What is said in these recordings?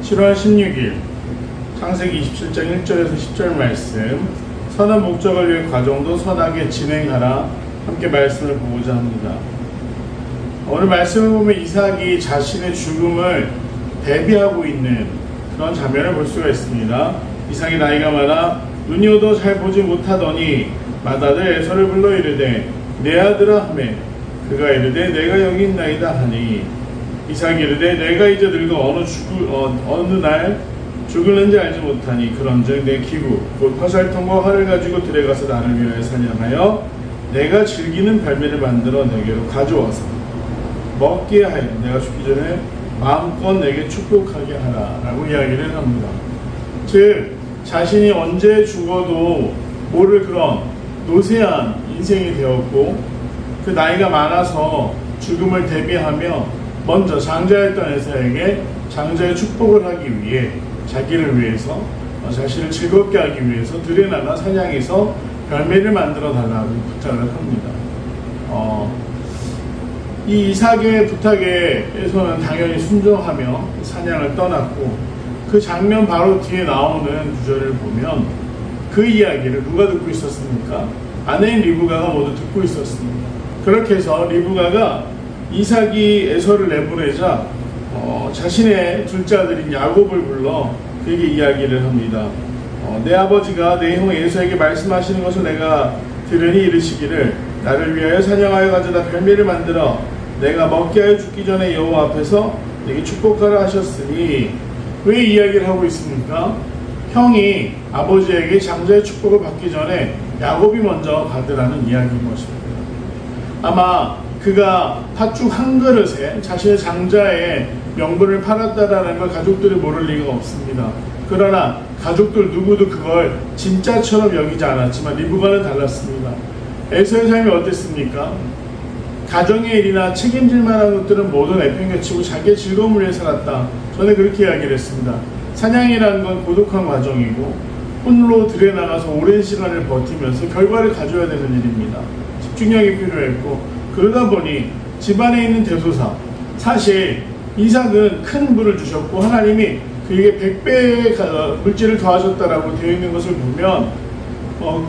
7월 16일 창세기 27장 1절에서 10절 말씀, 선한 목적을 위해 과정도 선하게 진행하라, 함께 말씀을 보고자 합니다. 오늘 말씀을 보면 이삭이 자신의 죽음을 대비하고 있는 그런 장면을 볼 수가 있습니다. 이삭이 나이가 많아 눈이 어두워 잘 보지 못하더니 맏아들 에서를 불러 이르되 내 아들아 하매 그가 이르되 내가 여기 있나이다 하니 이삭이 이르되 내가 이제 늙어 어느 날 죽을는지 알지 못하니 그런즉 내 기부 곧 화살통과 활을 가지고 들에 가서 나를 위하여 사냥하여 내가 즐기는 별미를 만들어 내게로 가져와서 먹게 하여 내가 죽기 전에 마음껏 내게 축복하게 하라 라고 이야기를 합니다. 즉 자신이 언제 죽어도 모를 그런 노쇠한 인생이 되었고 그 나이가 많아서 죽음을 대비하며 먼저 장자였던 에서에게 장자의 축복을 하기 위해 자기를 위해서 자신을 즐겁게 하기 위해서 들에 나가 사냥해서 별미를 만들어 달라고 부탁을 합니다. 이 이삭의 부탁에서는 당연히 순종하며 사냥을 떠났고 그 장면 바로 뒤에 나오는 구절을 보면 그 이야기를 누가 듣고 있었습니까? 아내인 리브가가 모두 듣고 있었습니다. 그렇게 해서 리브가가 이삭이 에서를 내보내자 자신의 둘째 아들인 야곱을 불러 그에게 이야기를 합니다. 내 아버지가 내 형 에서에게 말씀하시는 것을 내가 들으니 이르시기를 나를 위하여 사냥하여 가져다 별미를 만들어 내가 먹게 하여 죽기 전에 여호와 앞에서 내게 축복하라 하셨으니 왜 이야기를 하고 있습니까? 형이 아버지에게 장자의 축복을 받기 전에 야곱이 먼저 받으라는 이야기인 것입니다. 아마 그가 팥죽 한 그릇에 자신의 장자의 명분을 팔았다라는 걸 가족들이 모를 리가 없습니다. 그러나 가족들 누구도 그걸 진짜처럼 여기지 않았지만 리브가는 달랐습니다. 에서의 삶이 어땠습니까? 가정의 일이나 책임질 만한 것들은 모두 내팽개치고 자기의 즐거움을 위해 살았다. 전에 그렇게 이야기를 했습니다. 사냥이라는 건 고독한 과정이고 홀로 들에 나가서 오랜 시간을 버티면서 결과를 가져야 되는 일입니다. 집중력이 필요했고 그러다 보니 집안에 있는 대소사, 사실 이삭은 큰 부를 주셨고 하나님이 그에게 100배의 물질을 더하셨다라고 되어 있는 것을 보면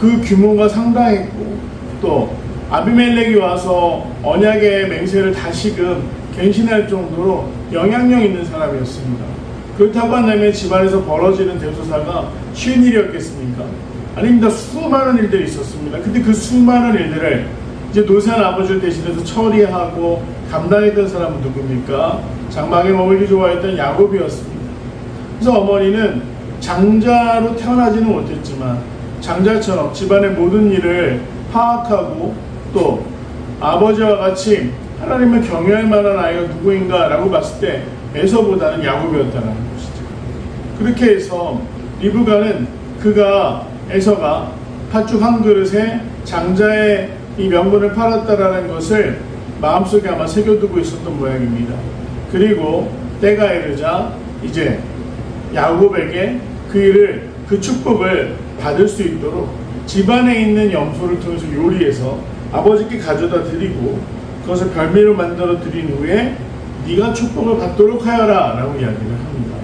그 규모가 상당했고 또 아비멜렉이 와서 언약의 맹세를 다시금 갱신할 정도로 영향력 있는 사람이었습니다. 그렇다고 한다면 집안에서 벌어지는 대소사가 쉬운 일이었겠습니까? 아닙니다. 수많은 일들이 있었습니다. 근데 그 수많은 일들을 이제 노쇠한 아버지를 대신해서 처리하고 감당했던 사람은 누굽니까? 장막에 머물기 좋아했던 야곱이었습니다. 그래서 어머니는 장자로 태어나지는 못했지만 장자처럼 집안의 모든 일을 파악하고 또 아버지와 같이 하나님을 경외할 만한 아이가 누구인가 라고 봤을 때 에서보다는 야곱이었다는 것이죠. 그렇게 해서 리브가는 에서가 팥죽 한 그릇에 장자의 이 명분을 팔았다라는 것을 마음속에 아마 새겨두고 있었던 모양입니다. 그리고 때가 이르자 이제 야곱에게 그 축복을 받을 수 있도록 집안에 있는 염소를 통해서 요리해서 아버지께 가져다 드리고 그것을 별미로 만들어 드린 후에 네가 축복을 받도록 하여라 라고 이야기를 합니다.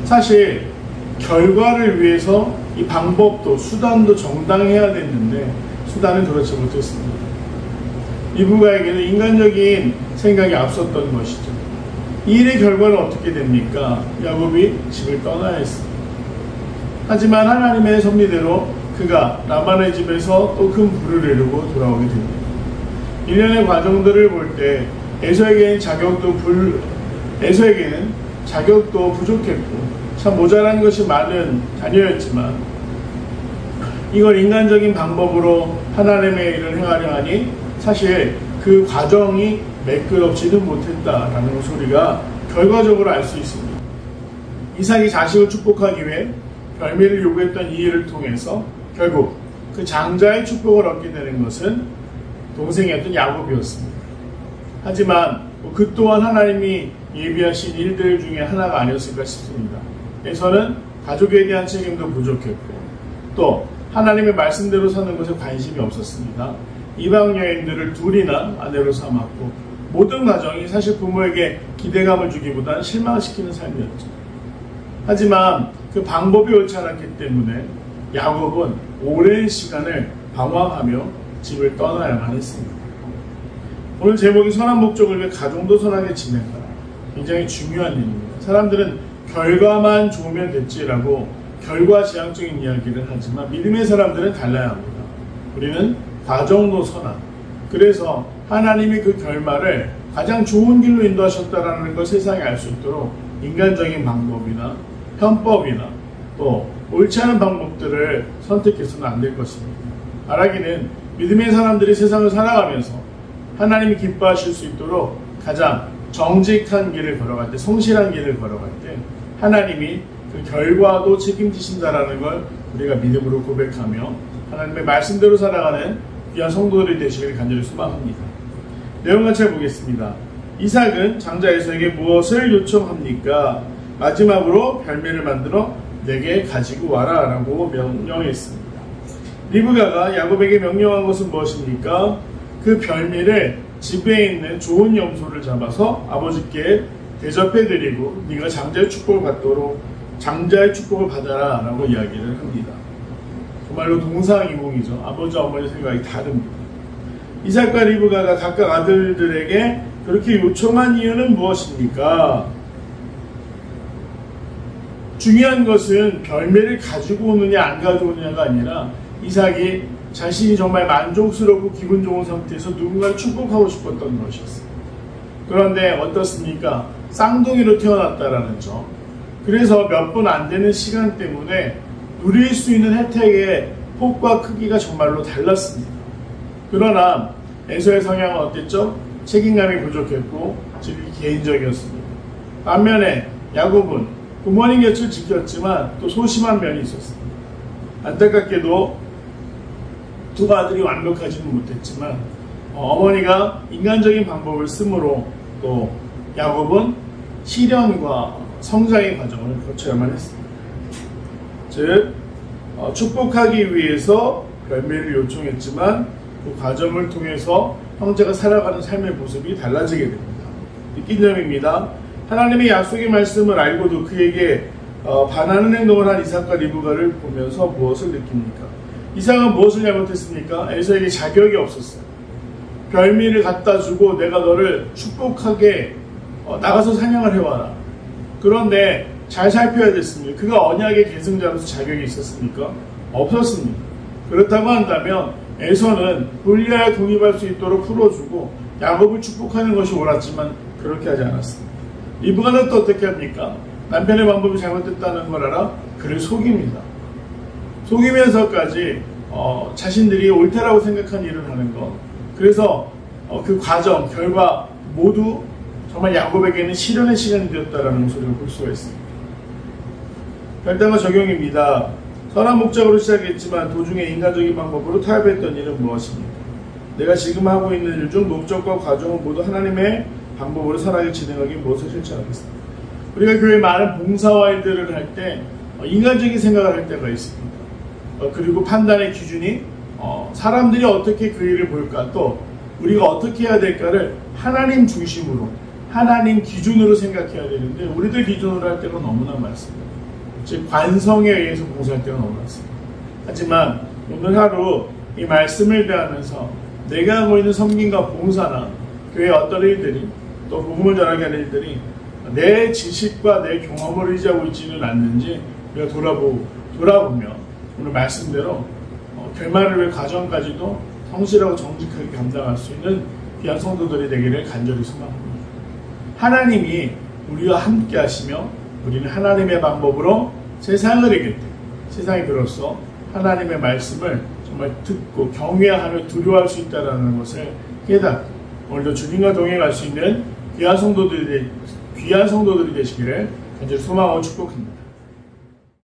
사실 결과를 위해서 이 방법도 수단도 정당해야 됐는데 수단은 그렇지 못했습니다. 리브가에게는 인간적인 생각이 앞섰던 것이죠. 이 일의 결과는 어떻게 됩니까? 야곱이 집을 떠나야 했습니다. 하지만 하나님의 섭리대로 그가 라반의 집에서 또 큰 부를 이루고 돌아오게 됩니다. 일련의 과정들을 볼 때 에서에게는 자격도 부족했고 참 모자란 것이 많은 자녀였지만 이걸 인간적인 방법으로 하나님의 일을 행하려 하니 사실 그 과정이 매끄럽지는 못했다라는 소리가 결과적으로 알 수 있습니다. 이삭이 자식을 축복하기 위해 별미를 요구했던 이 일을 통해서 결국 그 장자의 축복을 얻게 되는 것은 동생이었던 야곱이었습니다. 하지만 그 또한 하나님이 예비하신 일들 중에 하나가 아니었을까 싶습니다. 에서는 가족에 대한 책임도 부족했고 또 하나님의 말씀대로 사는 것에 관심이 없었습니다. 이방 여인들을 둘이나 아내로 삼았고 모든 가정이 사실 부모에게 기대감을 주기보다는 실망시키는 삶이었죠. 하지만 그 방법이 옳지 않았기 때문에 야곱은 오랜 시간을 방황하며 집을 떠나야만 했습니다. 오늘 제목이 선한 목적을 위해 가정도 선하게 지낸다. 굉장히 중요한 일입니다. 사람들은 결과만 좋으면 됐지라고 결과지향적인 이야기를 하지만 믿음의 사람들은 달라야 합니다. 우리는 과정도 선한. 그래서 하나님이 그 결말을 가장 좋은 길로 인도하셨다라는 걸 세상이 알 수 있도록 인간적인 방법이나 편법이나 또 옳지 않은 방법들을 선택해서는 안 될 것입니다. 말하기는 믿음의 사람들이 세상을 살아가면서 하나님이 기뻐하실 수 있도록 가장 정직한 길을 걸어갈 때, 성실한 길을 걸어갈 때 하나님이 그 결과도 책임지신다라는 걸 우리가 믿음으로 고백하며 하나님의 말씀대로 살아가는 귀한 성도들이 되시길 간절히 소망합니다. 내용 같이 보겠습니다. 이삭은 장자 에서에게 무엇을 요청합니까? 마지막으로 별매를 만들어 내게 가지고 와라 라고 명령했습니다. 리브가가 야곱에게 명령한 것은 무엇입니까? 그 별미를 집에 있는 좋은 염소를 잡아서 아버지께 대접해드리고 네가 장자의 축복을 받도록 장자의 축복을 받아라 라고 이야기를 합니다. 정말로 동상이몽이죠. 아버지와 어머니 생각이 다릅니다. 이삭과 리브가가 각각 아들들에게 그렇게 요청한 이유는 무엇입니까? 중요한 것은 별매를 가지고 오느냐 안 가져오느냐가 아니라 이삭이 자신이 정말 만족스럽고 기분 좋은 상태에서 누군가를 축복하고 싶었던 것이었어요. 그런데 어떻습니까? 쌍둥이로 태어났다라는 점. 그래서 몇 분 안 되는 시간 때문에 누릴 수 있는 혜택의 폭과 크기가 정말로 달랐습니다. 그러나 에서의 성향은 어땠죠? 책임감이 부족했고 즐기 개인적이었습니다. 반면에 야곱은 부모님 곁을 지켰지만 또 소심한 면이 있었습니다. 안타깝게도 두 아들이 완벽하지는 못했지만 어머니가 인간적인 방법을 쓰므로 또 야곱은 시련과 성장의 과정을 거쳐야만 했습니다. 즉 축복하기 위해서 별매를 요청했지만 그 과정을 통해서 형제가 살아가는 삶의 모습이 달라지게 됩니다. 느낀 점입니다. 하나님의 약속의 말씀을 알고도 그에게 반하는 행동을 한 이삭과 리브가를 보면서 무엇을 느낍니까? 이삭은 무엇을 잘못했습니까? 에서에게 자격이 없었어요. 별미를 갖다 주고 내가 너를 축복하게 나가서 사냥을 해와라. 그런데 잘 살펴야 됐습니다. 그가 언약의 계승자로서 자격이 있었습니까? 없었습니다. 그렇다고 한다면 에서는 분리하여 독립할 수 있도록 풀어주고 야곱을 축복하는 것이 옳았지만 그렇게 하지 않았습니다. 리브가는 또 어떻게 합니까? 남편의 방법이 잘못됐다는 걸 알아 그를 속입니다. 속이면서까지 자신들이 옳다라고 생각한 일을 하는 것. 그래서 그 과정, 결과 모두 정말 야곱에게는 시련의 시간이 되었다라는 것을 볼 수가 있습니다. 별단과 적용입니다. 선한 목적으로 시작했지만 도중에 인간적인 방법으로 타협했던 일은 무엇입니까? 내가 지금 하고 있는 일 중 목적과 과정은 모두 하나님의 방법으로 살아가게 진행하기 무엇을 실천하겠습니까? 우리가 교회 많은 봉사와 일들을 할 때 인간적인 생각을 할 때가 있습니다. 그리고 판단의 기준이 사람들이 어떻게 그 일을 볼까 또 우리가 어떻게 해야 될까를 하나님 중심으로 하나님 기준으로 생각해야 되는데 우리들 기준으로 할 때가 너무나 많습니다. 즉 관성에 의해서 봉사할 때가 너무 많습니다. 하지만 오늘 하루 이 말씀을 대하면서 내가 하고 있는 섬김과 봉사나 교회의 어떤 일들이 또 복음을 전하게 하는 일들이 내 지식과 내 경험을 의지하고 있지는 않는지 우리가 돌아보며 오늘 말씀대로 결말을 위해 과정까지도 성실하고 정직하게 감당할 수 있는 귀한 성도들이 되기를 간절히 소망합니다. 하나님이 우리와 함께 하시며 우리는 하나님의 방법으로 세상을 이길 때 세상이 비로소 하나님의 말씀을 정말 듣고 경외하며 두려워할 수 있다는 것을 깨닫고 오늘도 주님과 동행할 수 있는 귀한 성도들이 되시기를 간절히 소망하고 축복합니다.